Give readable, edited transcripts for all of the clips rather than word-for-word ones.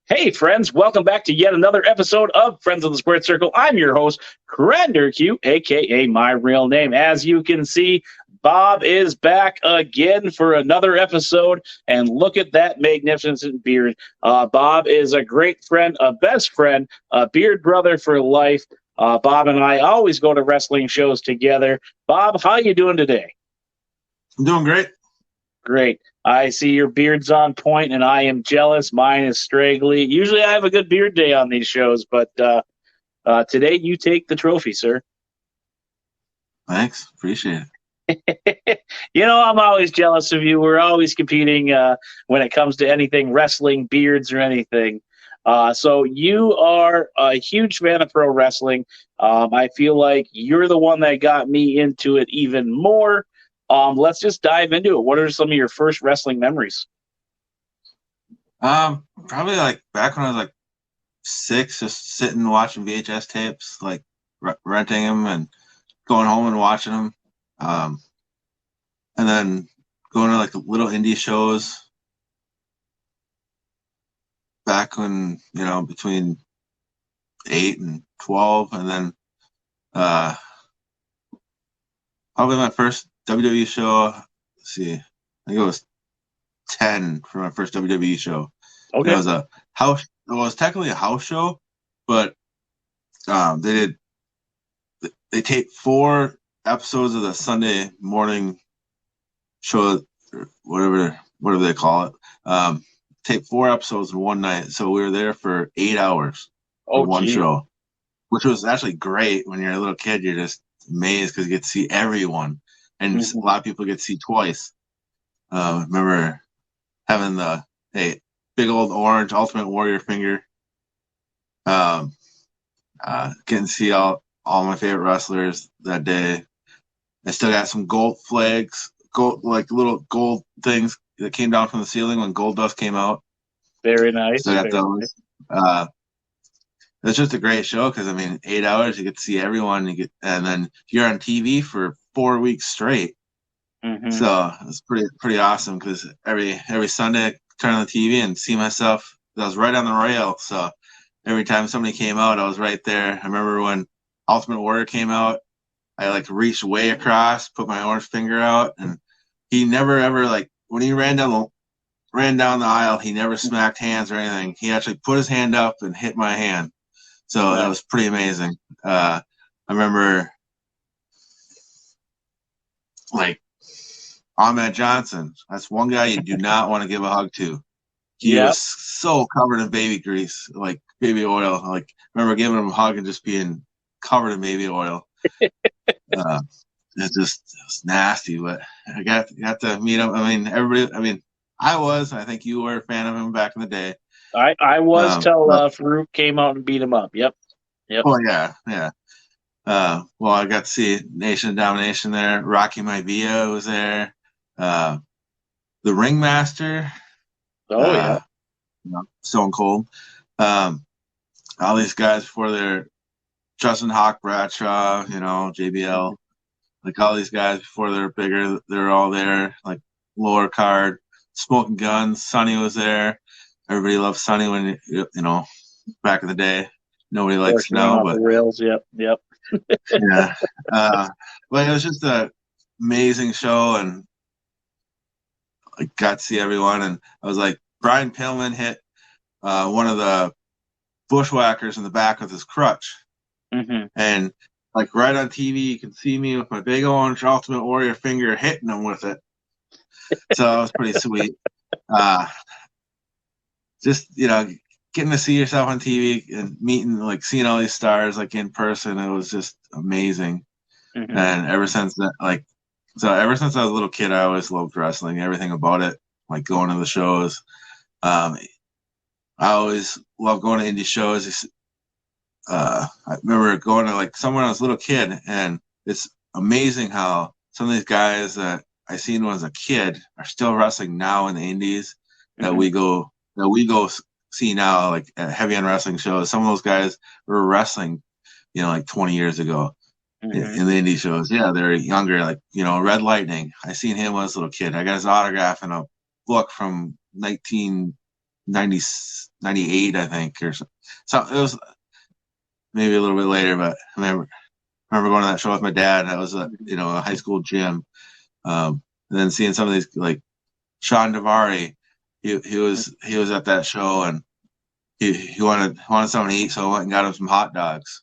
Hey, friends, welcome back to yet another episode of Friends of the Squared Circle. I'm your host, Crender Q, aka my real name. As you can see, Bob is back again for another episode, and look at that magnificent beard. Bob is a great friend, a best friend, a beard brother for life. Bob and I always go to wrestling shows together. Bob, how you doing today? I'm doing great. Great. I see your beard's on point, and I am jealous. Mine is straggly. Usually, I have a good beard day on these shows, but today you take the trophy, sir. Thanks. Appreciate it. I'm always jealous of you. We're always competing when it comes to anything wrestling, beards, or anything. So you are a huge fan of pro wrestling. I feel like you're the one that got me into it even more. Let's just dive into it. What are some of your first wrestling memories? Probably like back when I was like 6, just sitting and watching VHS tapes, like renting them and going home and watching them. And then going to like little indie shows back when, between 8 and 12. And then probably my first WWE show, let's see, I think it was 10 for my first WWE show. It Okay. was a house. It was technically a house show, but they taped 4 episodes of the Sunday morning show, or whatever they call it. Taped 4 episodes in one night, so we were there for 8 hours for Oh, one gee. show, which was actually great. When you're a little kid, you're just amazed because you get to see everyone, and a Mhm. lot of people get to see twice. Remember having the big old orange Ultimate Warrior finger. Um, Getting to see all my favorite wrestlers that day. I still got some gold flags, gold like little gold things that came down from the ceiling when Gold Dust came out. Very nice. Still got Very nice. those. It's just a great show because I mean, 8 hours you get to see everyone. And then you're on TV for 4 weeks straight. Hmm. So it's pretty awesome because every Sunday I turn on the TV and see myself. I was right on the rail, so every time somebody came out, I was right there. I remember when Ultimate Warrior came out, I like reached way across, put my orange finger out, and he never ever like when he ran down the aisle, he never smacked hands or anything. He actually put his hand up and hit my hand. So that Nice. was pretty amazing. I remember like Ahmed Johnson. That's one guy you do not want to give a hug to. He Yeah. was so covered in baby grease, like baby oil. Like I remember giving him a hug and just being covered in baby oil. Uh, it was nasty, but I got to meet him. I mean, everybody. I mean, I was. I think you were a fan of him back in the day. I was till But Farouk came out and beat him up. Yep. Yep. oh yeah, yeah. Well, I got to see Nation of Domination there. Rocky Maivia was there. Uh, the Ringmaster, Oh, yeah. uh, Stone Cold. Um, all these guys before their Justin Hawk Bradshaw, JBL, like all these guys before they're bigger, they're all there, like lower card, Smoking Guns. Sonny was there. Everybody loved Sonny when back in the day. Nobody Before likes she went now, off the but rails. Yep. Yep. yeah. Uh, but it was just an amazing show, and I got to see everyone. And I was like, Brian Pillman hit one of the bushwhackers in the back with his crutch. Hmm. And like right on TV, you can see me with my big orange Ultimate Warrior finger hitting him with it. So that was pretty sweet. Uh, just getting to see yourself on TV and seeing all these stars like in person, it was just amazing. Hmm. And ever since I was a little kid, I always loved wrestling, everything about it, like going to the shows. Um, I always loved going to indie shows. I remember going to like someone when I was a little kid, and it's amazing how some of these guys that I seen when I was a kid are still wrestling now in the indies that Hmm. we go see now, like at heavy on wrestling shows. Some of those guys were wrestling, like 20 years ago Hmm. in the indie shows. Yeah, they're younger, like Red Lightning. I seen him when I was a little kid. I got his autograph in a book from 1980 90, 98, I think, or so. So it was maybe a little bit later, but I remember going to that show with my dad. That was a high school gym. And then seeing some of these like Sean Davari, he was at that show and he wanted something to eat, so I went and got him some hot dogs.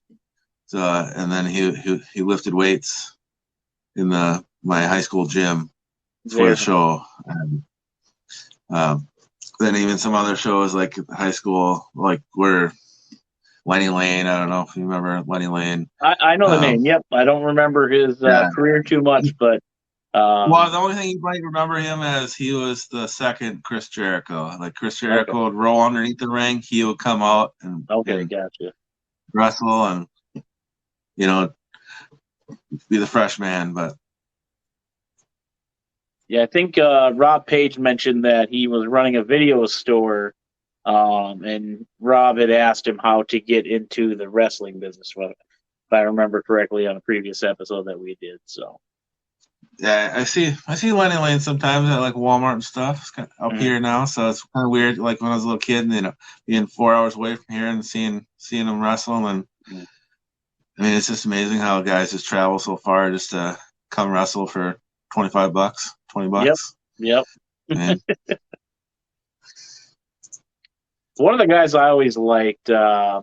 So and then he lifted weights in my high school gym for the show. And then even some other shows like high school, like where Lenny Lane. I don't know if you remember Lenny Lane. I know the name. Yep, I don't remember his career too much, but well, the only thing you might remember him as, he was the second Chris Jericho. Like Chris Jericho would roll underneath the ring, he would come out and gotcha. wrestle and be the fresh man. But yeah, I think Rob Page mentioned that he was running a video store, and Rob had asked him how to get into the wrestling business, if I remember correctly, on a previous episode that we did. So yeah, I see Lenny Lane sometimes at like Walmart and stuff. It's kind of up here now, so it's kind of weird. Like when I was a little kid, and being 4 hours away from here and seeing him wrestle, and I mean, it's just amazing how guys just travel so far just to come wrestle for $25, $20. Yep. One of the guys I always liked, I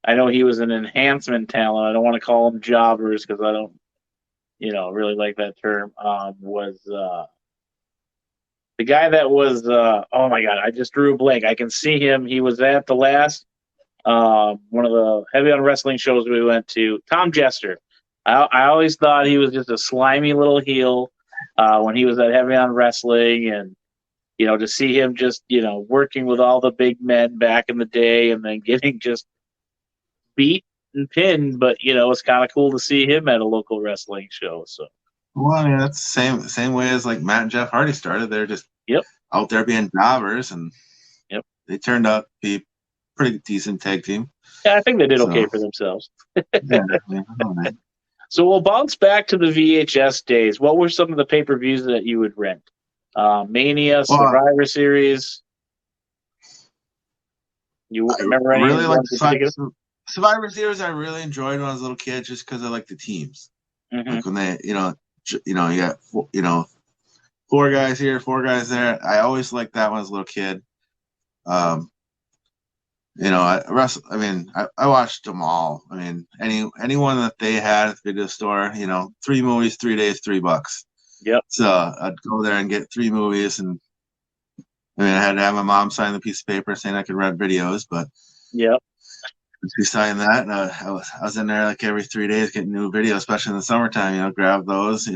know he was an enhancement talent. I don't want to call them jobbers because I don't, really like that term. Was the guy that was, oh my God, I just drew a blank. I can see him. He was at the last one of the Heavy on Wrestling shows we went to. Tom Jester. I always thought he was just a slimy little heel when he was at Heavy on Wrestling, and to see him just working with all the big men back in the day, and then getting just beat and pinned. But it's kind of cool to see him at a local wrestling show. So. Well, I mean, that's the same way as like Matt and Jeff Hardy started. They're just out there being jobbers, and they turned out to be pretty decent tag team. Yeah, I think they did okay for themselves. So we'll bounce back to the VHS days. What were some of the pay-per-views that you would rent? Mania, Survivor Series. You remember any? Really like Survivor Series. I really enjoyed when I was a little kid, just because I like the teams. Like when they, you got four guys here, four guys there. I always liked that when I was a little kid. I watched them all. I mean, anyone that they had at the video store, 3 movies, 3 days, $3. Yep. So I'd go there and get 3 movies, and I had to have my mom sign the piece of paper saying I could rent videos, but she signed that, and I was in there like every 3 days getting new videos, especially in the summertime. Grab those,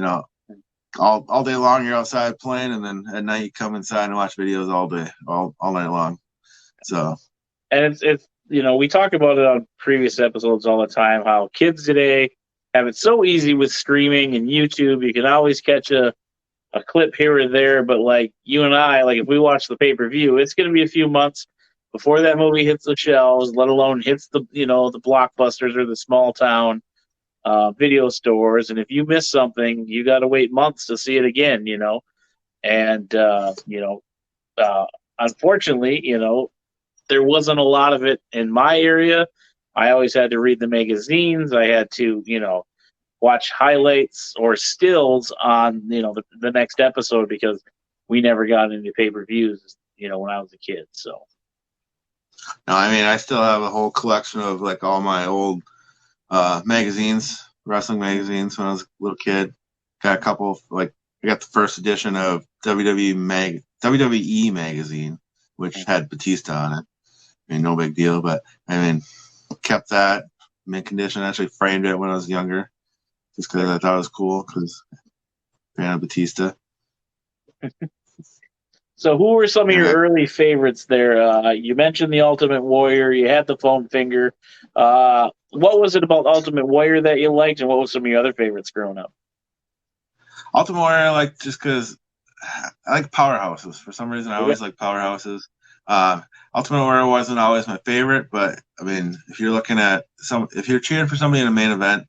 all day long. You're outside playing, and then at night you come inside and watch videos all day, all night long. So. And it's we talk about it on previous episodes all the time, how kids today have it so easy with streaming and YouTube. You can always catch a clip here or there, but like you and I, like if we watch the pay-per-view, it's going to be a few months before that movie hits the shelves, let alone hits the the blockbusters or the small town video stores. And if you miss something, you got to wait months to see it again, and unfortunately, there wasn't a lot of it in my area. I always had to read the magazines. I had to, watch highlights or stills on, the next episode, because we never got into pay-per-views, when I was a kid. So. No, I still have a whole collection of like all my old magazines, wrestling magazines when I was a little kid. Got a couple, I got the first edition of WWE magazine, which had Batista on it. No big deal, but kept that mint condition. I actually framed it when I was younger, just because I thought it was cool, because fan of Batista. So who were some of your early favorites there? You mentioned the Ultimate Warrior. You had the foam finger. What was it about Ultimate Warrior that you liked, and what was some of your other favorites growing up? Ultimate Warrior I like just because I like powerhouses. For some reason, I always like powerhouses. Ultimate Warrior wasn't always my favorite, but if you're looking at if you're cheering for somebody in a main event,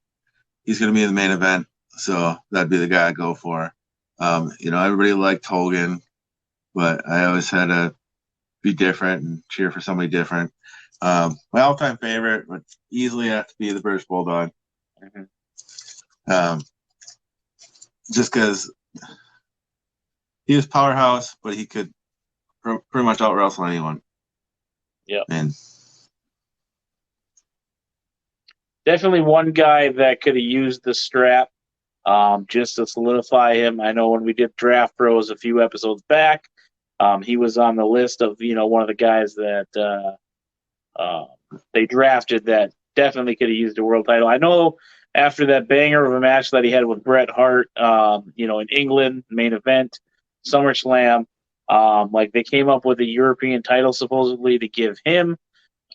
he's going to be in the main event, so that'd be the guy I go for. Everybody liked Hogan, but I always had a be different and cheer for somebody different. My all-time favorite would easily have to be the British Bulldog. Mm-hmm. Just because he was powerhouse, but he could pretty much out-wrestle anyone. Yeah. And definitely one guy that could have used the strap just to solidify him. I know when we did Draft Bros a few episodes back, he was on the list of, one of the guys that they drafted that definitely could have used a world title. I know after that banger of a match that he had with Bret Hart, in England, main event, SummerSlam, like they came up with a European title supposedly to give him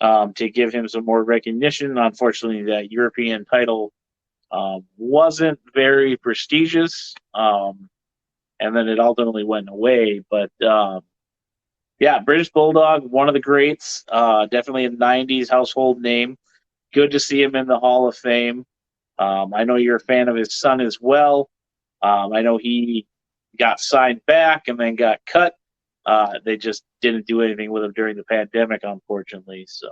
some more recognition. Unfortunately, that European title wasn't very prestigious, and then it ultimately went away. But yeah, British Bulldog, one of the greats, definitely a '90s household name. Good to see him in the Hall of Fame. I know you're a fan of his son as well. I know he got signed back and then got cut. They just didn't do anything with him during the pandemic, unfortunately. So.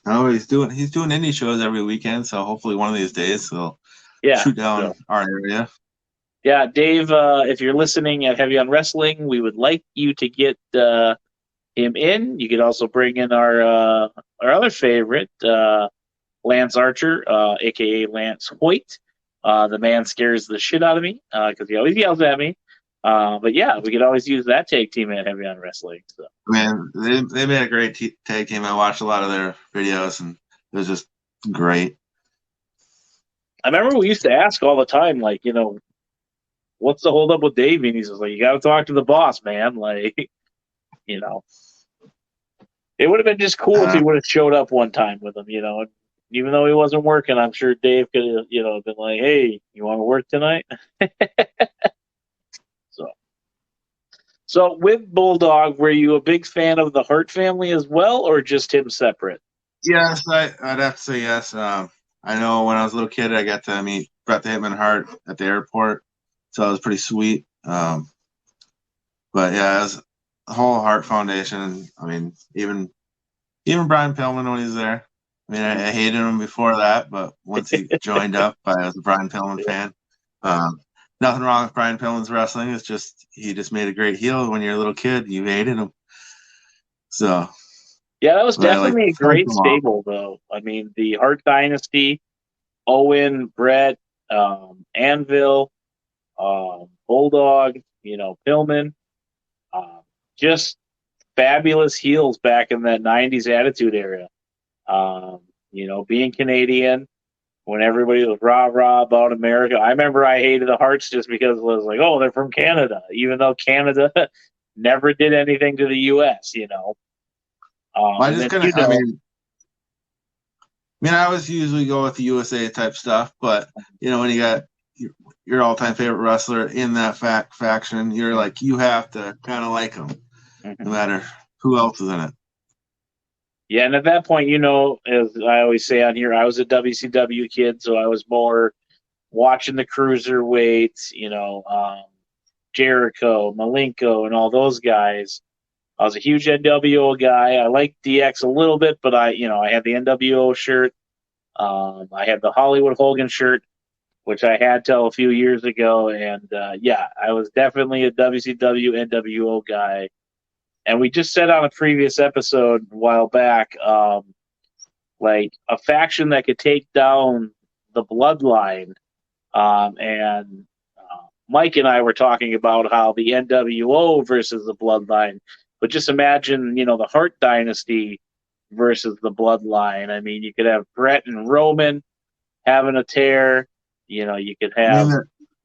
Oh, he's doing indie shows every weekend, so hopefully one of these days he'll shoot down our area. Yeah, Dave, if you're listening at Heavy on Wrestling, we would like you to get him in. You could also bring in our other favorite, Lance Archer, aka Lance Hoyt. The man scares the shit out of me because he always yells at me. But yeah, we could always use that tag team at Heavy on Wrestling. So. Man, they made a great tag team. I watched a lot of their videos, and it was just great. I remember we used to ask all the time, like, what's the holdup with Dave? And he's just like, you got to talk to the boss, man. Like, it would have been just cool if he would have showed up one time with him, even though he wasn't working. I'm sure Dave could have, been like, hey, you want to work tonight? So with Bulldog, were you a big fan of the Hart family as well, or just him separate? Yes, I'd have to say yes. I know when I was a little kid, I got to meet Bret the Hitman Hart at the airport, so it was pretty sweet. But yeah, it was the whole Hart Foundation. I mean, even Brian Pillman when he was there. I mean, I hated him before that, but once he joined up, I was a Brian Pillman fan. Nothing wrong with Brian Pillman's wrestling. It's just he just made a great heel when you're a little kid. You hated him. So yeah, that was definitely a great stable, though. I mean, the Hart Dynasty, Owen, Bret, Anvil, Bulldog, Pillman, just fabulous heels back in that '90s Attitude Era. Being Canadian, when everybody was rah-rah about America. I remember I hated the Harts just because it was like, oh, they're from Canada, even though Canada never did anything to the U.S., I always usually go with the USA type stuff, but, when you got your all-time favorite wrestler in that faction, you're like, you have to kind of like them, no matter who else is in it. Yeah, and at that point, as I always say on here, I was a WCW kid, so I was more watching the cruiserweights, Jericho, Malenko, and all those guys. I was a huge NWO guy. I liked DX a little bit, but I had the NWO shirt. I had the Hollywood Hogan shirt, which I had till a few years ago, and yeah, I was definitely a WCW NWO guy. And we just said on a previous episode a while back, like a faction that could take down the Bloodline. And Mike and I were talking about how the NWO versus the Bloodline. But just imagine, the Hart Dynasty versus the Bloodline. I mean, you could have Bret and Roman having a tear. You could have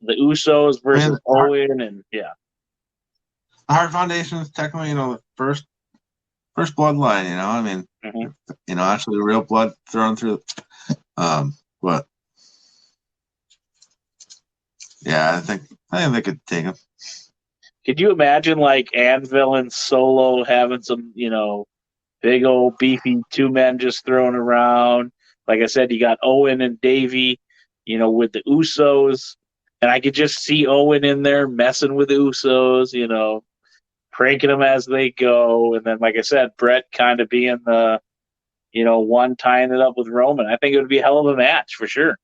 the Usos versus Owen, and yeah. The Hart Foundation is technically, the first bloodline. Actually real blood thrown through. But yeah, I think they could take him. Could you imagine like Anvil and Solo having some, big old beefy two men just thrown around? Like I said, you got Owen and Davey, with the Usos, and I could just see Owen in there messing with the Usos, cranking them as they go. And then, like I said, Brett kind of being the, one tying it up with Roman. I think it would be a hell of a match for sure.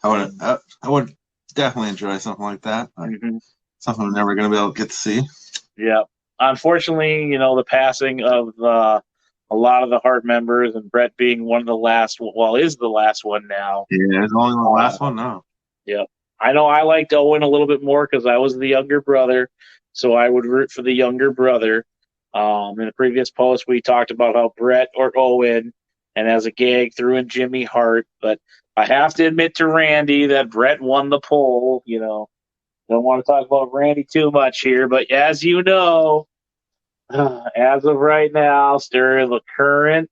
I would definitely enjoy something like that. Mm-hmm. Something we're never going to be able to get to see. Yeah. Unfortunately, the passing of a lot of the Hart members and Brett being one of the last, is the last one now. Yeah, it's only the last one now. Yeah. I know I liked Owen a little bit more because I was the younger brother, so I would root for the younger brother. In the previous post, we talked about how Brett or Owen, and as a gag, threw in Jimmy Hart. But I have to admit to Randy that Brett won the poll. Don't want to talk about Randy too much here, but as you know, as of right now, Stir the current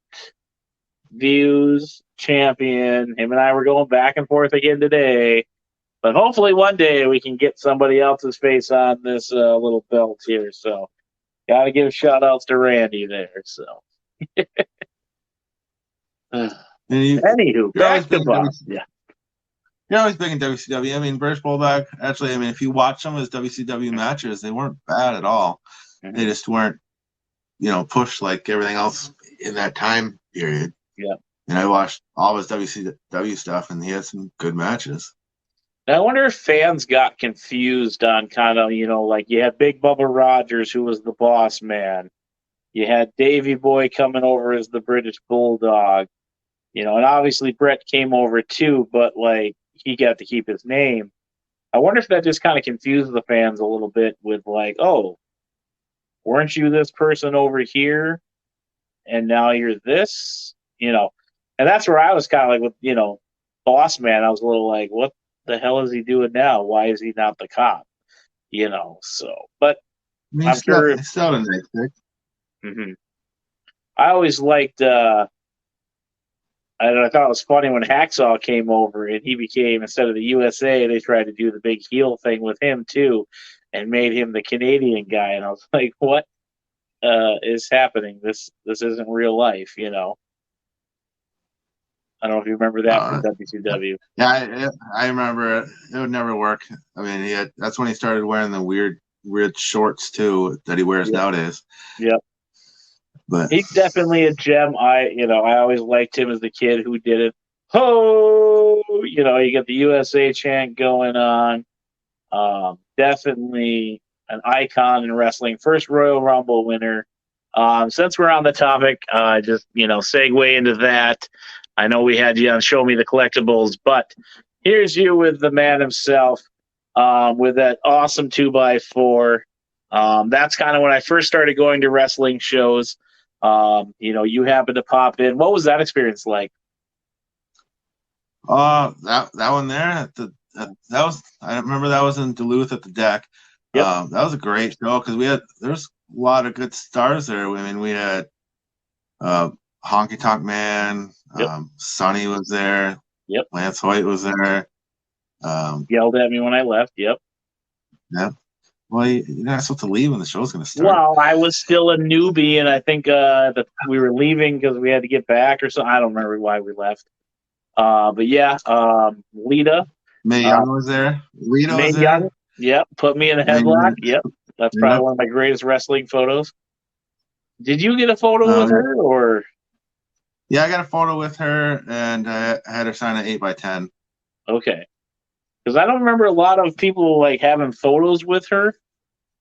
views champion. Him and I were going back and forth again today. But hopefully one day we can get somebody else's face on this little belt here. So got to give shout outs to Randy there. So anywho, back to Bob. Yeah. You're always big in WCW. I mean, British Bulldog, actually, if you watch some of his WCW matches, they weren't bad at all. Mm-hmm. They just weren't, pushed like everything else in that time period. Yeah. And I watched all his WCW stuff, and he had some good matches. I wonder if fans got confused on kind of, like you had Big Bubba Rogers, who was the boss man. You had Davey Boy coming over as the British Bulldog. And obviously Brett came over too, but like he got to keep his name. I wonder if that just kind of confused the fans a little bit with like, oh, weren't you this person over here? And now you're this? And that's where I was kind of like with, boss man. I was a little like, what the hell is he doing now? Why is he not the cop? So, but I'm sure it's still a nice pick. Mm-hmm. I always liked, I thought it was funny when Hacksaw came over and he became, instead of the USA, they tried to do the big heel thing with him too and made him the Canadian guy. And I was like, what is happening? This isn't real life, I don't know if you remember that from WCW. Yeah, I remember it. It would never work. I mean, that's when he started wearing the weird shorts too that he wears nowadays. Yep. But he's definitely a gem. I always liked him as the kid who did it. Ho! You got the USA chant going on. Definitely an icon in wrestling. First Royal Rumble winner. Since we're on the topic, just segue into that. I know we had you on Show Me the Collectibles, but here's you with the man himself, with that awesome 2x4. That's kind of when I first started going to wrestling shows. You happened to pop in. What was that experience like? That one there I remember that was in Duluth at the Deck. Yep. That was a great show because there's a lot of good stars there. I mean, we had Honky Tonk Man, yep. Sonny was there. Yep. Lance Hoyt was there. Yelled at me when I left. Yep. Yep. Well, you're not supposed to leave when the show's going to start. Well, I was still a newbie, and I think that we were leaving because we had to get back or something. I don't remember why we left. But yeah, Lita. Mae Young was there. Lita Mae was there. Young, yep. Put me in a headlock. Yep. That's probably one of my greatest wrestling photos. Did you get a photo with her, or? Yeah, I got a photo with her, and I had her sign an 8x10. Okay. Because I don't remember a lot of people like having photos with her.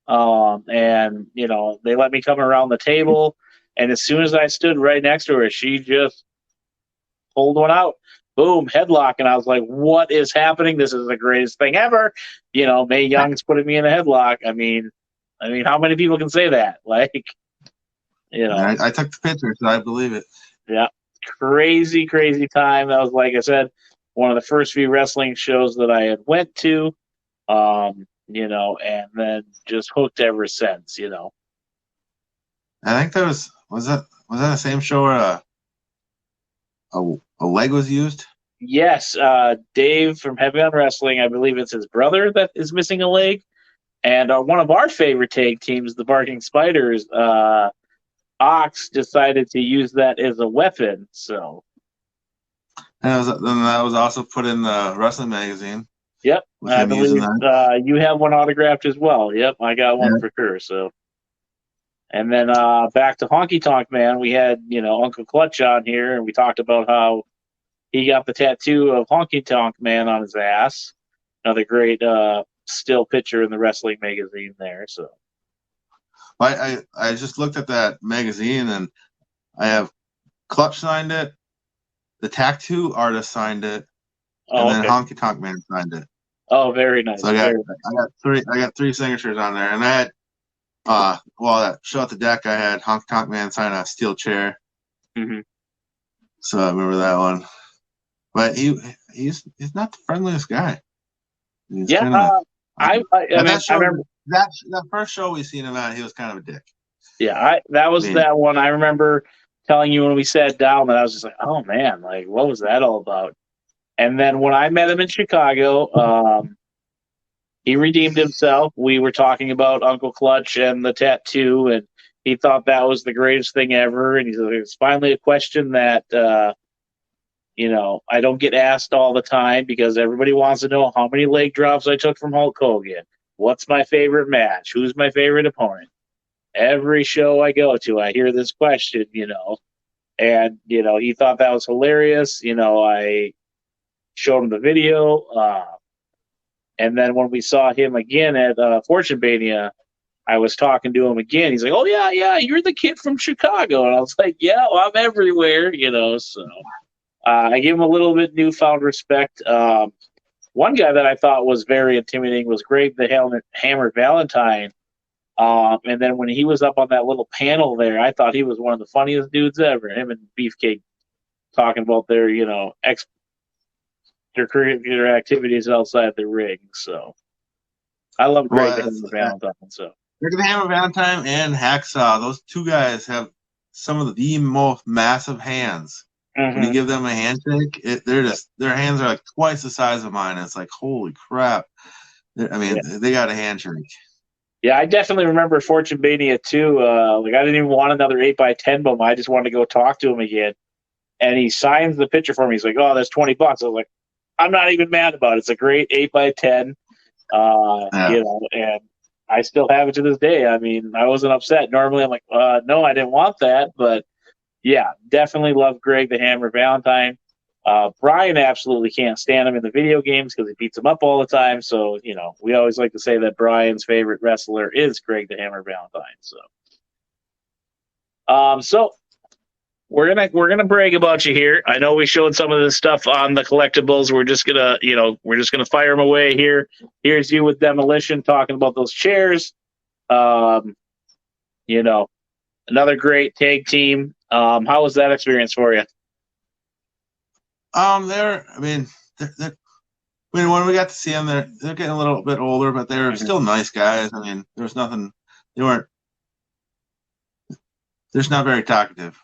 And they let me come around the table, and as soon as I stood right next to her, she just pulled one out. Boom, headlock, and I was like, "What is happening? This is the greatest thing ever!" Mae Young's putting me in a headlock. I mean, how many people can say that? Like, I took the picture, so I believe it. Yeah, crazy time. That was, like I said, one of the first few wrestling shows that I had went to. And then just hooked ever since, I think that was that the same show where a leg was used? Yes, Dave from Heavy on Wrestling, I believe it's his brother that is missing a leg. And one of our favorite tag teams, the Barking Spiders, Ox decided to use that as a weapon. So, and that was also put in the wrestling magazine. Yep, with I him using believe that. you have one autographed as well. Yep, I got one Yeah. for sure. So, and then back to Honky Tonk Man, we had Uncle Clutch on here, and we talked about how he got the tattoo of Honky Tonk Man on his ass. Another great still picture in the wrestling magazine there. So, I just looked at that magazine and I have Clutch signed it, the tattoo artist signed it, and oh then okay, Honky Tonk Man signed it. oh very So nice, very nice. I got three signatures on there, and I had that show at the deck. I had Honky Tonk Man sign a steel chair, Hmm. so I remember that one. But he's not the friendliest guy. He's Yeah, kind of I at mean that I show remember. that first show we seen him at. He was kind of a dick. Yeah, that I was mean, that one. I remember telling you when we sat down that I was just like, oh man, like what was that all about? And then when I met him in Chicago, he redeemed himself. We were talking about Uncle Clutch and the tattoo, and he thought that was the greatest thing ever. And he's like, it's finally a question that I don't get asked all the time because everybody wants to know how many leg drops I took from Hulk Hogan. What's my favorite match? Who's my favorite opponent? Every show I go to, I hear this question. And, he thought that was hilarious. I showed him the video. And then when we saw him again at Fortune Mania, I was talking to him again. He's like, oh, yeah, yeah, you're the kid from Chicago. And I was like, yeah, well, I'm everywhere. So I gave him a little bit newfound respect. One guy that I thought was very intimidating was Greg the Hammer Valentine. And then when he was up on that little panel there, I thought he was one of the funniest dudes ever. Him and Beefcake talking about their extracurricular activities outside the ring. So I love Greg the well, Hammer Valentine. So Rick the Hammer Valentine and Hacksaw, those two guys have some of the most massive hands. When you hmm give them a handshake, their hands are like twice the size of mine. It's like holy crap! I mean, yeah, they got a handshake. yeah, I definitely remember Fortune Mania too. Like I didn't even want another 8x10 bum. I just wanted to go talk to him again. And he signs the picture for me. He's like, "Oh, that's $20." I was like, "I'm not even mad about it. It's a great 8x10." Yeah. And I still have it to this day. I mean, I wasn't upset. Normally, I'm like, no, I didn't want that, but yeah, definitely love Greg the Hammer Valentine. Brian absolutely can't stand him in the video games because he beats him up all the time. So, we always like to say that Brian's favorite wrestler is Greg the Hammer Valentine. So we're gonna brag about you here. I know we showed some of this stuff on the collectibles. We're just gonna fire them away here. Here's you with Demolition talking about those chairs. Um, you know, Another great tag team. How was that experience for you? I mean, when we got to see them, they're getting a little bit older, but they're Mhm. still nice guys. I mean, there was nothing. They weren't. They're just not very talkative.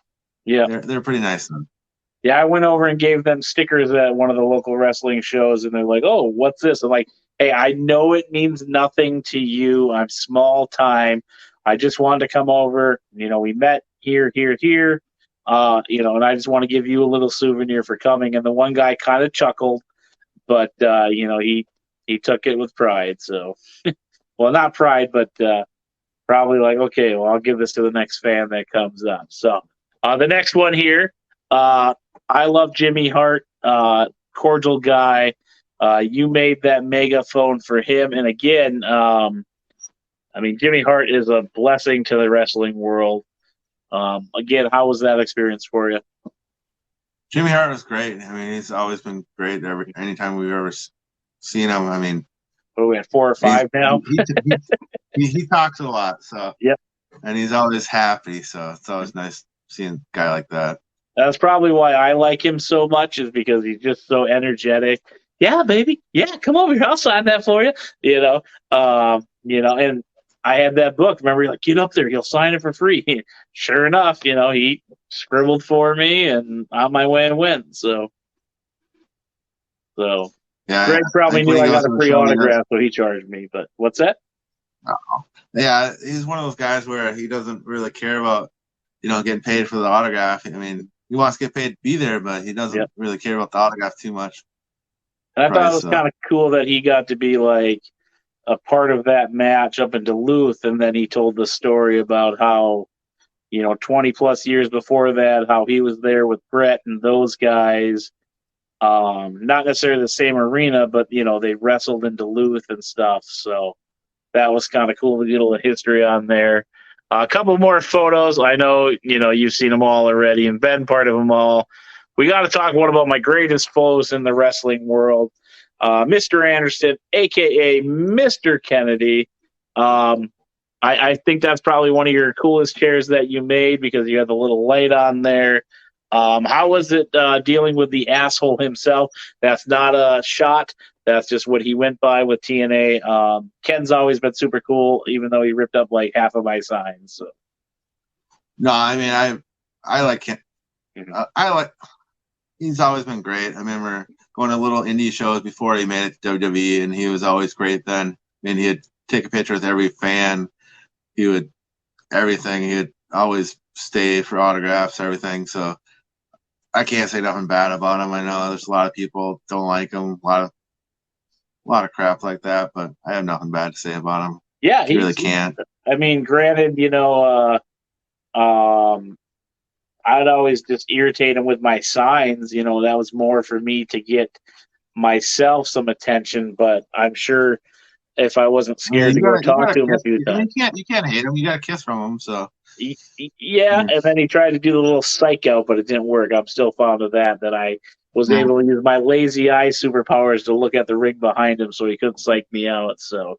Yeah. They're pretty nice. Though. Yeah, I went over and gave them stickers at one of the local wrestling shows, and they're like, "Oh, what's this?" I'm like, "Hey, I know it means nothing to you. I'm small time. I just wanted to come over. We met here, here, here. And I just want to give you a little souvenir for coming." And the one guy kind of chuckled, but he took it with pride. So, well, not pride, but probably like, okay, well, I'll give this to the next fan that comes up. So, the next one here. Uh, I love Jimmy Hart, cordial guy. You made that megaphone for him, and again, I mean, Jimmy Hart is a blessing to the wrestling world. Again, how was that experience for you? Jimmy Hart was great. I mean, he's always been great. Anytime we've ever seen him, I mean, What are we at 4 or 5 now? he talks a lot. So Yep. and he's always happy. So it's always nice seeing a guy like that. That's probably why I like him so much, is because he's just so energetic. Yeah, baby. Yeah, come over here. I'll sign that for you. And I had that book. Remember, like, get up there. He'll sign it for free. Sure enough, he scribbled for me, and on my way and went. So Yeah, Greg probably when knew he I goes got a to the free show, he does. autograph, so he charged me. But what's that? Yeah, he's one of those guys where he doesn't really care about getting paid for the autograph. I mean, he wants to get paid to be there, but he Yeah. doesn't really care about the autograph too much. And I thought it Right. was So kind of cool that he got to be like a part of that match up in Duluth, and then he told the story about how 20 plus years before that, how he was there with Brett and those guys. Not necessarily the same arena, but they wrestled in Duluth and stuff. So that was kind of cool to get a little history on there. A couple more photos. I know you've seen them all already and been part of them all. We got to talk one about my greatest foes in the wrestling world, Mr. Anderson, aka Mr. Kennedy. I think that's probably one of your coolest chairs that you made because you had the little light on there. How was it dealing with the asshole himself? That's not a shot. That's just what he went by with TNA. Ken's always been super cool, even though he ripped up like half of my signs. So. no, I mean I like him. I like. He's always been great. I remember going to little indie shows before he made it to WWE, and he was always great then. I mean, he'd take a picture with every fan. He would everything. He'd always stay for autographs, everything. So I can't say nothing bad about him. I know there's a lot of people don't like him, a lot of crap like that, but I have nothing bad to say about him. Yeah, You really can't. I mean, granted, I'd always just irritate him with my signs. That was more for me to get myself some attention. But I'm sure if I wasn't I mean, scared to go you talk gotta to him a kiss. few times. You can't hate him. You got a kiss from him. So Yeah, and then he tried to do the little psych out, but it didn't work. I'm still fond of that I was able to use my lazy eye superpowers to look at the ring behind him so he couldn't psych me out. So,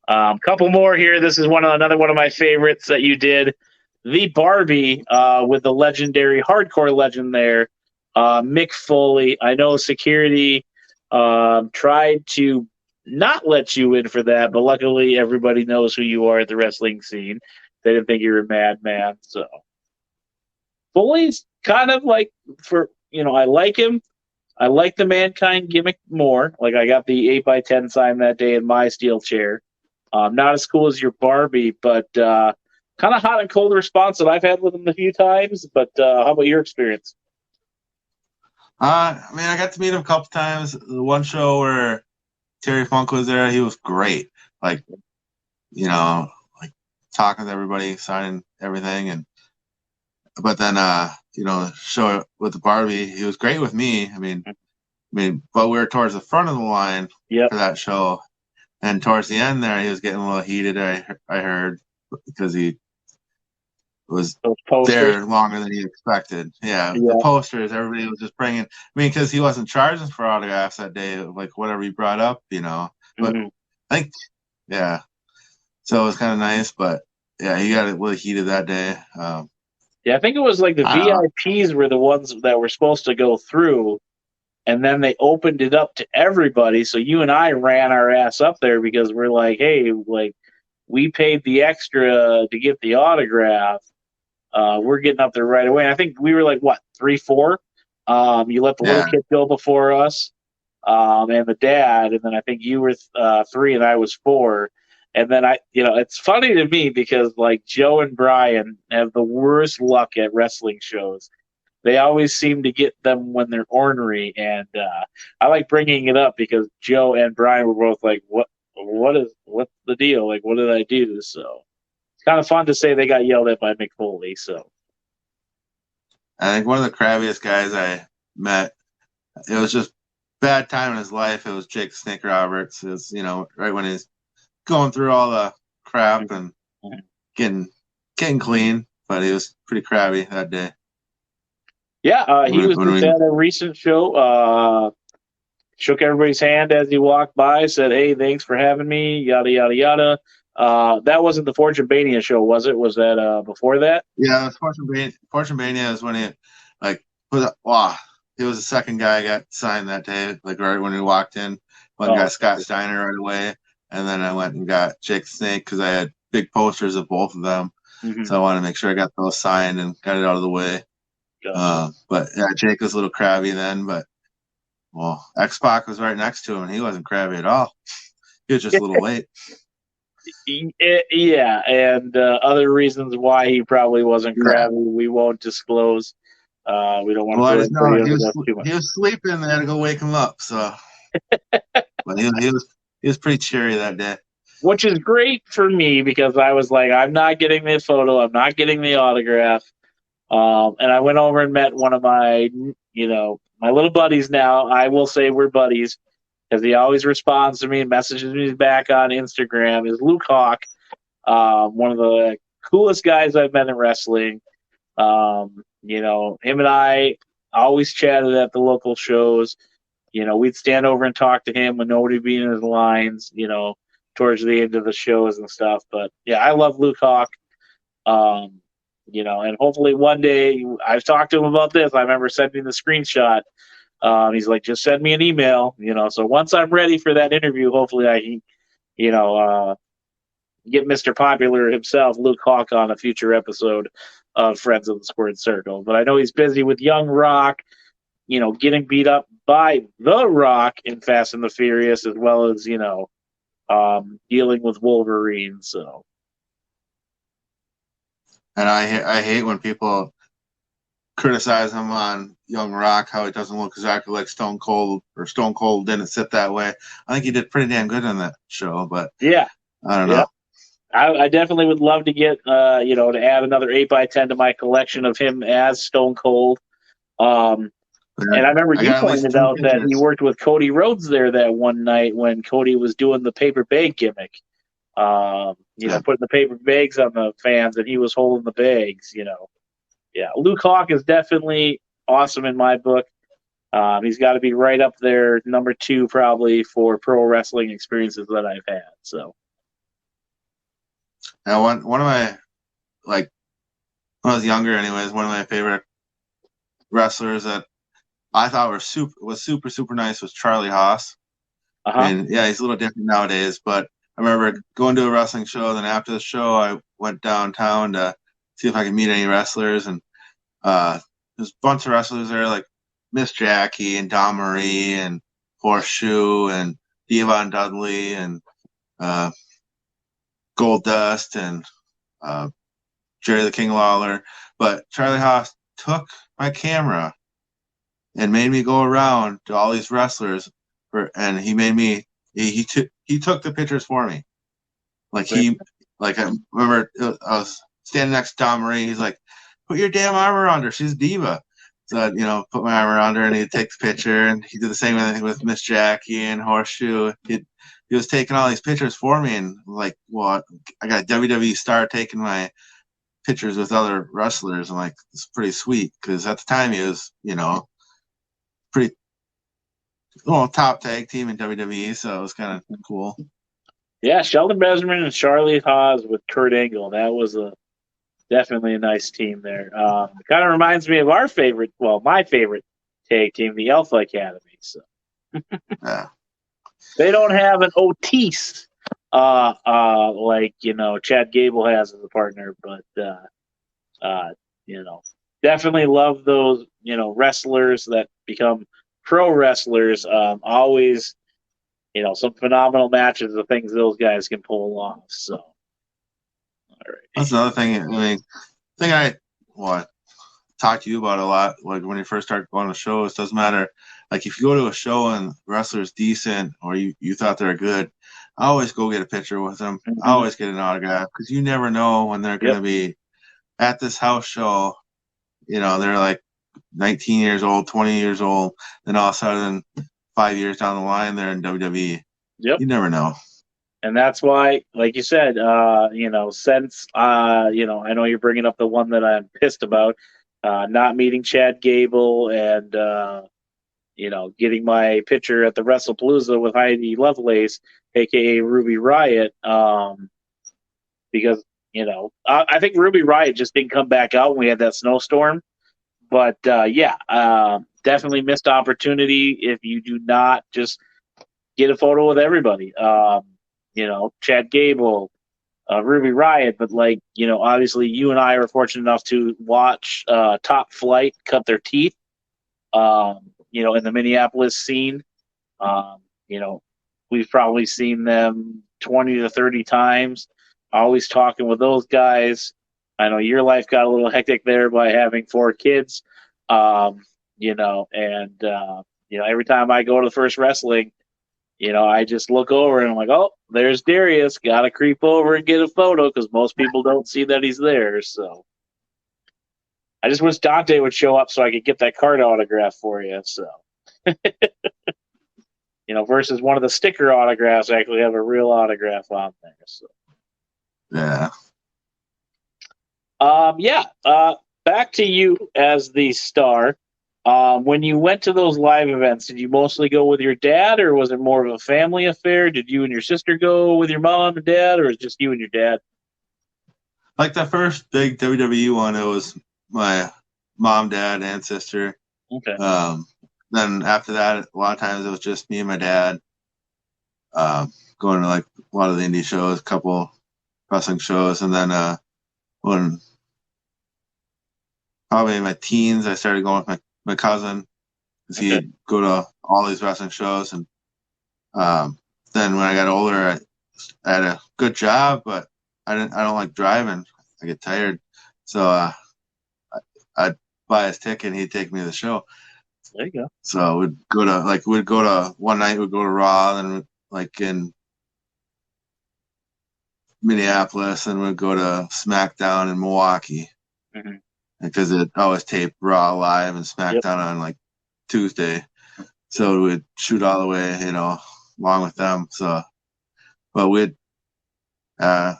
couple more here. This is another one of my favorites that you did. The Barbie with the legendary hardcore legend there, Mick Foley. I know security tried to not let you in for that, but luckily everybody knows who you are at the wrestling scene. They didn't think you were a madman. So Foley's kind of like I like him. I like the Mankind gimmick more. Like I got the 8x10 sign that day in my steel chair. Not as cool as your Barbie, but kind of hot and cold response that I've had with him a few times. But how about your experience? I mean, I got to meet him a couple times. The one show where Terry Funk was there, he was great. Like, like talking to everybody, signing everything, but then show with the Barbie, he was great with me. I mean, but we were towards the front of the line for that show, and towards the end there, he was getting a little heated. I heard because he was there longer than he expected. Yeah, the posters, everybody was just bringing. I mean, because he wasn't charging for autographs that day, like whatever he brought up, But I think, yeah. So it was kind of nice, but yeah, he got it really heated that day. I think it was like the VIPs were the ones that were supposed to go through, and then they opened it up to everybody. So you and I ran our ass up there because we're like, hey, like we paid the extra to get the autograph. We're getting up there right away. And I think we were like, what, 3-4? You let the little kid go before us, and the dad, and then I think you were 3 and I was 4. And then it's funny to me because like Joe and Brian have the worst luck at wrestling shows. They always seem to get them when they're ornery, and I like bringing it up because Joe and Brian were both like, what's the deal? Like, what did I do? So it's kind of fun to say they got yelled at by Mick Foley. So I think one of the crabbiest guys I met, it was just bad time in his life. It was Jake the Snake Roberts. It was, right when he's going through all the crap and getting clean, but he was pretty crabby that day. Yeah, he was just at a recent show. Shook everybody's hand as he walked by. Said, "Hey, thanks for having me." Yada yada yada. That wasn't the Fortune Mania show, was it? Was that before that? Yeah, Fortune Mania is when he he was the second guy I got signed that day. Like right when we walked in, got Scott Steiner right away. And then I went and got Jake the Snake because I had big posters of both of them. Mm-hmm. So I wanted to make sure I got those signed and got it out of the way. But yeah, Jake was a little crabby then, but X-Pac was right next to him and he wasn't crabby at all. He was just a little late. Yeah, and other reasons why he probably wasn't crabby, we won't disclose. We don't want to too much. He was sleeping. They had to go wake him up. So But he was pretty cheery that day. Which is great for me because I was like, I'm not getting the photo, I'm not getting the autograph. And I went over and met one of my, my little buddies now. I will say we're buddies because he always responds to me and messages me back on Instagram. Is Luke Hawk, one of the coolest guys I've met in wrestling. Him and I always chatted at the local shows. We'd stand over and talk to him when nobody would be in his lines, towards the end of the shows and stuff. But yeah, I love Luke Hawk. Um, and hopefully one day I've talked to him about this. I remember sending the screenshot. He's like, just send me an email, So once I'm ready for that interview, hopefully I can, get Mr. Popular himself, Luke Hawk, on a future episode of Friends of the Squared Circle. But I know he's busy with Young Rock, getting beat up by The Rock in Fast and the Furious, as well as, dealing with Wolverine. So, And I hate when people criticize him on Young Rock, how he doesn't look exactly like Stone Cold, or Stone Cold didn't sit that way. I think he did pretty damn good on that show, but yeah. I don't know. I definitely would love to get, to add another 8x10 to my collection of him as Stone Cold. And I remember you pointed out that he worked with Cody Rhodes there that one night when Cody was doing the paper bag gimmick. Putting the paper bags on the fans, and he was holding the bags. Yeah, Luke Hawk is definitely awesome in my book. He's got to be right up there, number 2 probably for pro wrestling experiences that I've had. So, now one of my, like, when I was younger, anyways, one of my favorite wrestlers that I thought was super nice was Charlie Haas. And yeah, he's a little different nowadays, but I remember going to a wrestling show. Then after the show, I went downtown to see if I could meet any wrestlers, and there's a bunch of wrestlers there, like Miss Jackie and Dawn Marie and Horseshoe and Devon Dudley and Gold Dust and Jerry the King Lawler. But Charlie Haas took my camera and made me go around to all these wrestlers, and he made me. He took the pictures for me. I remember I was standing next to Tom Marie. He's like, "Put your damn arm around her. She's a diva." So I, put my arm around her, and he'd take the picture. And he did the same thing with Miss Jackie and Horseshoe. He was taking all these pictures for me, and like, well, I got a WWE star taking my pictures with other wrestlers. I'm like, it's pretty sweet, because at the time he was, pretty top tag team in WWE, so it was kind of cool. Yeah, Shelton Benjamin and Charlie Haas with Kurt Angle. That was definitely a nice team there. It kind of reminds me of my favorite tag team, the Alpha Academy. So Yeah. They don't have an Otis like Chad Gable has as a partner, but definitely love those wrestlers that become pro wrestlers. Always some phenomenal matches, the things those guys can pull off. So, all right. That's another thing. I mean, I talk to you about a lot. Like when you first start going to shows, doesn't matter. Like if you go to a show and the wrestler's decent, or you thought they're good, I always go get a picture with them. Mm-hmm. I always get an autograph, because you never know when they're going to be at this house show. They're like 19 years old, 20 years old, then all of a sudden 5 years down the line they're in WWE. Yep. You never know. And that's why, like you said, since I know you're bringing up the one that I'm pissed about, not meeting Chad Gable and getting my picture at the WrestlePalooza with Heidi Lovelace, aka Ruby Riott, because I think Ruby Riott just didn't come back out when we had that snowstorm. But definitely missed opportunity if you do not just get a photo with everybody. Chad Gable, Ruby Riott, but obviously you and I are fortunate enough to watch Top Flight cut their teeth, in the Minneapolis scene. We've probably seen them 20 to 30 times, always talking with those guys. I know your life got a little hectic there by having 4 kids, every time I go to the first wrestling, I just look over and I'm like, oh, there's Darius. Got to creep over and get a photo because most people don't see that he's there. So I just wish Dante would show up so I could get that card autograph for you. So, versus one of the sticker autographs, I actually have a real autograph on there. So, Yeah. yeah. Back to you as the star. When you went to those live events, did you mostly go with your dad, or was it more of a family affair? Did you and your sister go with your mom and dad, or was it just you and your dad? Like the first big WWE one, it was my mom, dad, and sister. Okay. Then after that, a lot of times it was just me and my dad. Going to like a lot of the indie shows, a couple wrestling shows, and then when probably in my teens, I started going with my cousin because he'd go to all these wrestling shows. And then when I got older, I had a good job, but I don't like driving. I get tired, so I'd buy his ticket and he'd take me to the show. There you go. So we'd go to one night we'd go to Raw, and like in Minneapolis, and we'd go to SmackDown in Milwaukee. Mm-hmm. Because it always taped Raw live and SmackDown on like Tuesday. So we'd shoot all the way, along with them. So, but we'd like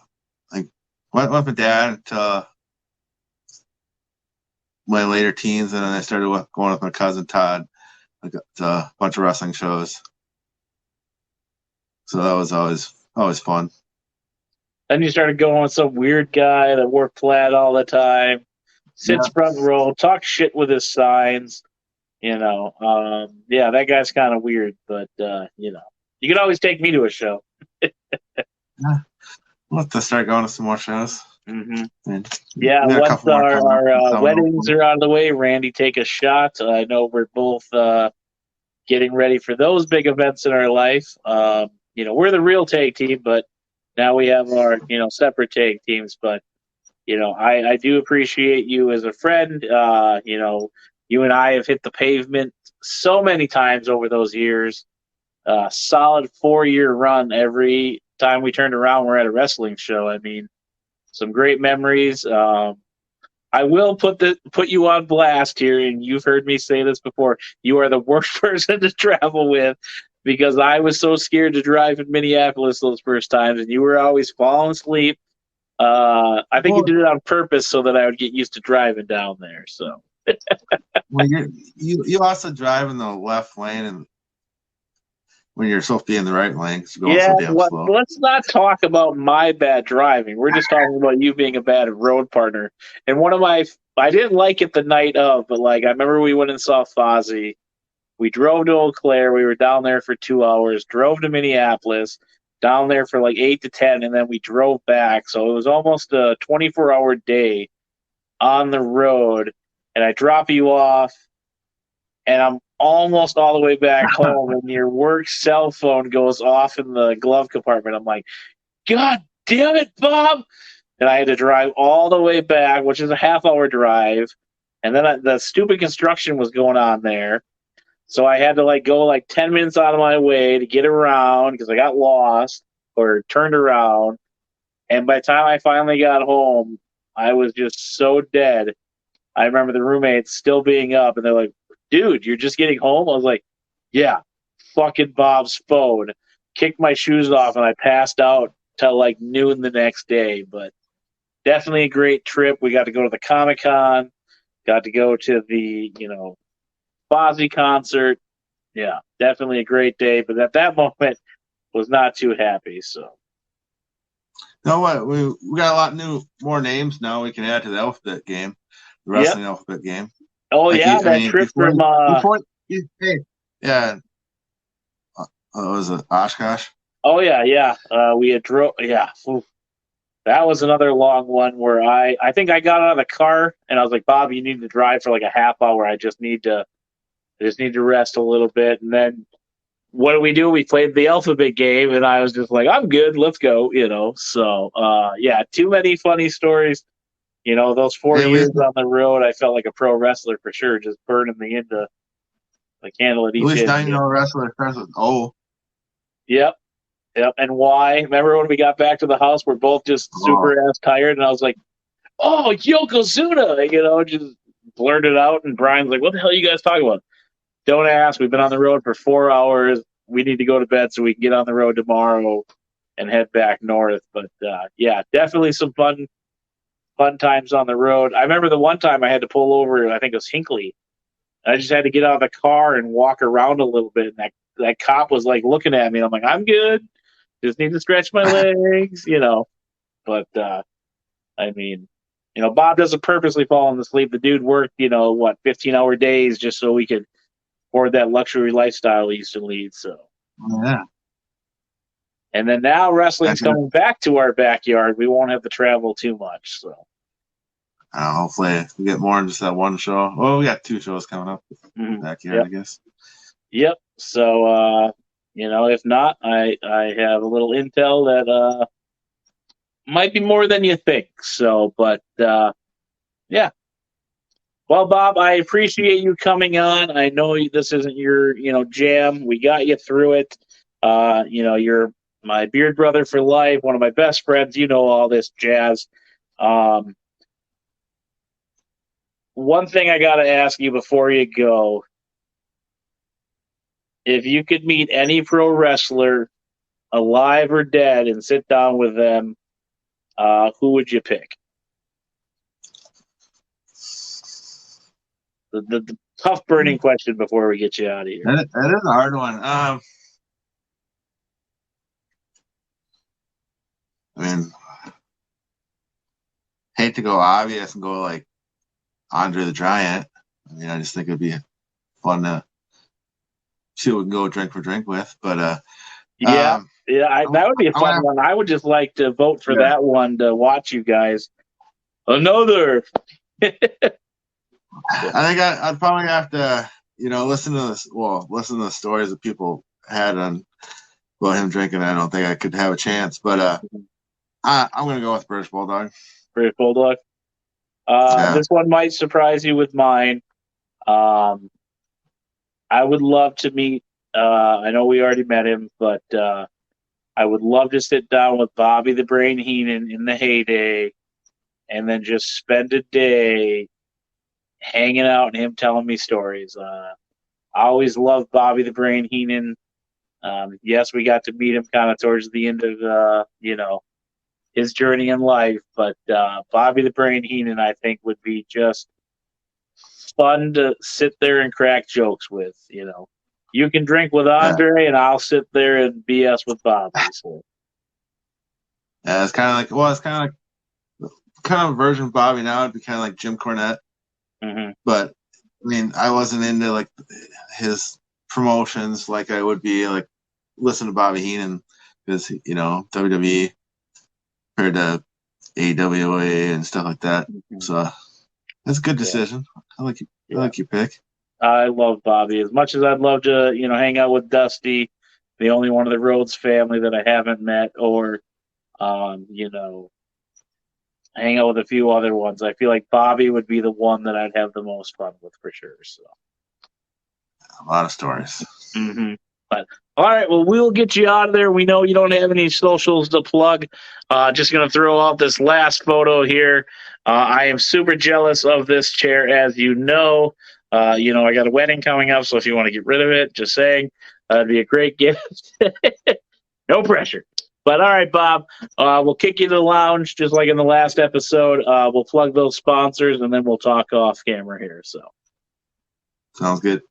went with my dad to my later teens, and then I started going with my cousin Todd, like to a bunch of wrestling shows. So that was always fun. Then you started going with some weird guy that wore plaid all the time, sits front row, talks shit with his signs. Yeah, that guy's kind of weird, but you can always take me to a show. Yeah. We'll have to start going to some more shows. Mm-hmm. Yeah, once our weddings are out of the way, Randy, take a shot. I know we're both getting ready for those big events in our life. We're the real tag team, but now we have our separate tag teams. But I do appreciate you as a friend. You and I have hit the pavement so many times over those years. Solid 4-year run. Every time we turned around, we're at a wrestling show. I mean, some great memories. I will put you on blast here, and you've heard me say this before. You are the worst person to travel with because I was so scared to drive in Minneapolis those first times, and you were always falling asleep. I think you did it on purpose so that I would get used to driving down there. So, well, you also drive in the left lane, and when you're supposed to be in the right lane, you're going so damn slow. Let's not talk about my bad driving. We're just talking about you being a bad road partner. And I didn't like it the night of, but I remember we went and saw Fozzy. We drove to Eau Claire. We were down there for 2 hours. Drove to Minneapolis. Down there for 8 to 10, and then we drove back. So it was almost a 24-hour day on the road, and I drop you off, and I'm almost all the way back home, and your work cell phone goes off in the glove compartment. I'm like, God damn it, Bob! And I had to drive all the way back, which is a half-hour drive, and then the stupid construction was going on there. So I had to go 10 minutes out of my way to get around because I got lost or turned around. And by the time I finally got home, I was just so dead. I remember the roommates still being up, and they're like, dude, you're just getting home? I was like, yeah, fucking Bob's phone. Kicked my shoes off, and I passed out till noon the next day. But definitely a great trip. We got to go to the Comic-Con, got to go to the, Fozzy concert. Yeah, definitely a great day, but at that moment was not too happy. So, you know what? We got a lot more names now we can add to the alphabet game, the wrestling alphabet game. Oh trip from yeah. Was it Oshkosh? Oh yeah. We had drove. Yeah, oof. That was another long one where I think I got out of the car and I was like, Bob, you need to drive for a half hour. I just need to rest a little bit. And then what do? We played the alphabet game, and I was just like, I'm good. Let's go, So, too many funny stories. Those 4 years on the road, I felt like a pro wrestler for sure, just burning the candle at each end. At least now you know a wrestler starts with O. Yep. Yep. And why? Remember when we got back to the house, we're both just Oh, super ass tired, and I was like, "Oh, Yokozuna," just blurted out. And Brian's like, "What the hell are you guys talking about?" Don't ask. We've been on the road for 4 hours. We need to go to bed so we can get on the road tomorrow and head back north. But yeah, definitely some fun times on the road. I remember the one time I had to pull over. I think it was Hinkley. I just had to get out of the car and walk around a little bit. And that cop was like looking at me. I'm like, I'm good. Just need to stretch my legs. But I mean, Bob doesn't purposely fall asleep. The dude worked, 15-hour days just so we could afford that luxury lifestyle he used to lead. So, yeah. and then now wrestling's That's coming back to our backyard. We won't have to travel too much. So, hopefully we get more than just that one show. Well, we got 2 shows coming up backyard, yep. I guess. Yep. So, if not, I have a little intel that might be more than you think. So, but yeah. Well, Bob, I appreciate you coming on. I know this isn't your, jam. We got you through it. You're my beard brother for life, one of my best friends. You know all this jazz. One thing I got to ask you before you go: if you could meet any pro wrestler, alive or dead, and sit down with them, who would you pick? The tough burning question before we get you out of here. That is a hard one. I mean, hate to go obvious and go like Andre the Giant. I mean, I just think it'd be fun to see what we can go drink for drink with. But Yeah, that would be a fun one. I would just like to vote for that one to watch you guys. Another. I think I'd probably have to, listen to this. Well, listen to the stories that people had on about him drinking. I don't think I could have a chance. But I'm gonna go with British Bulldog. British Bulldog. This one might surprise you with mine. I would love to meet. I know we already met him, but I would love to sit down with Bobby the Brain Heenan in the heyday, and then just spend a day hanging out and him telling me stories. I always loved Bobby the Brain Heenan. Yes, we got to meet him kind of towards the end of his journey in life, but Bobby the Brain Heenan, I think, would be just fun to sit there and crack jokes with. You can drink with Andre, and I'll sit there and BS with Bobby. So. Yeah, it's kind of like a version of Bobby now. It'd be kind of like Jim Cornette. Mm-hmm. But I mean, I wasn't into like his promotions like I would be like listen to Bobby Heenan because WWE compared to AWA and stuff like that. Mm-hmm. So that's a good decision. I like your pick. I love Bobby as much as I'd love to hang out with Dusty, the only one of the Rhodes family that I haven't met, or hang out with a few other ones. I feel like Bobby would be the one that I'd have the most fun with for sure. So a lot of stories. Mm-hmm. But all right, well, we'll get you out of there. We know you don't have any socials to plug. Just going to throw out this last photo here. I am super jealous of this chair, as you know. I got a wedding coming up, so if you want to get rid of it, just saying, it'd be a great gift. No pressure. But all right, Bob, we'll kick you to the lounge just like in the last episode. We'll plug those sponsors, and then we'll talk off camera here. So sounds good.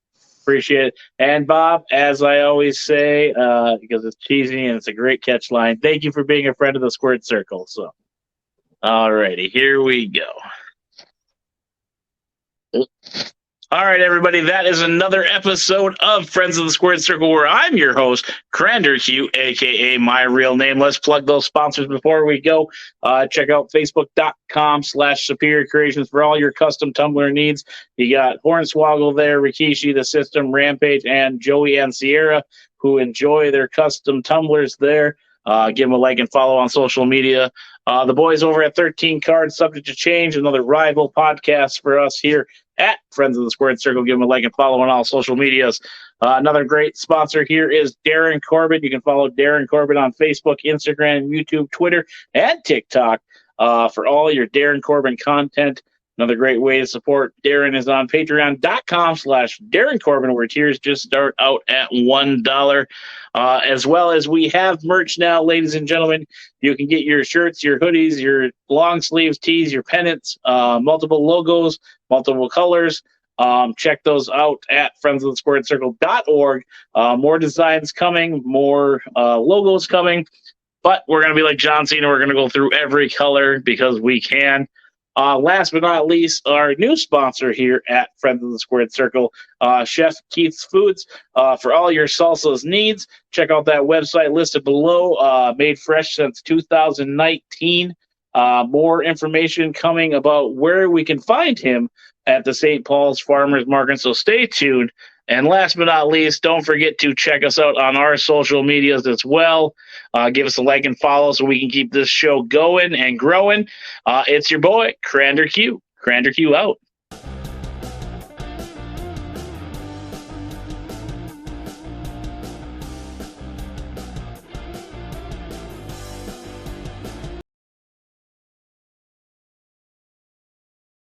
Appreciate it. And Bob, as I always say, because it's cheesy and it's a great catch line, thank you for being a friend of the Squared Circle. So, all righty, here we go. All right, everybody, that is another episode of Friends of the Squared Circle, where I'm your host, Crander Q, a.k.a. my real name. Let's plug those sponsors before we go. Check out Facebook.com/Superior Creations for all your custom tumbler needs. You got Hornswoggle there, Rikishi, The System, Rampage, and Joey and Sierra, who enjoy their custom tumblers there. Give them a like and follow on social media. The boys over at 13 Cards, Subject to Change, another rival podcast for us here at Friends of the Squared Circle. Give them a like and follow on all social medias. Another great sponsor here is Darren Corbin. You can follow Darren Corbin on Facebook, Instagram, YouTube, Twitter, and TikTok for all your Darren Corbin content. Another great way to support Darren is on patreon.com/Darren Corbin, where tiers just start out at $1. As well as we have merch now, ladies and gentlemen. You can get your shirts, your hoodies, your long sleeves tees, your pennants, multiple logos, multiple colors. Check those out at friendsofthesquaredcircle.org. More designs coming, more logos coming. But we're going to be like John Cena. We're going to go through every color because we can. Last but not least, our new sponsor here at Friends of the Squared Circle, Chef Keith's Foods. For all your salsas needs, check out that website listed below. Made fresh since 2019. More information coming about where we can find him at the St. Paul's Farmers Market, so stay tuned. And last but not least, don't forget to check us out on our social medias as well. Give us a like and follow so we can keep this show going and growing. It's your boy, Crander Q. Crander Q out.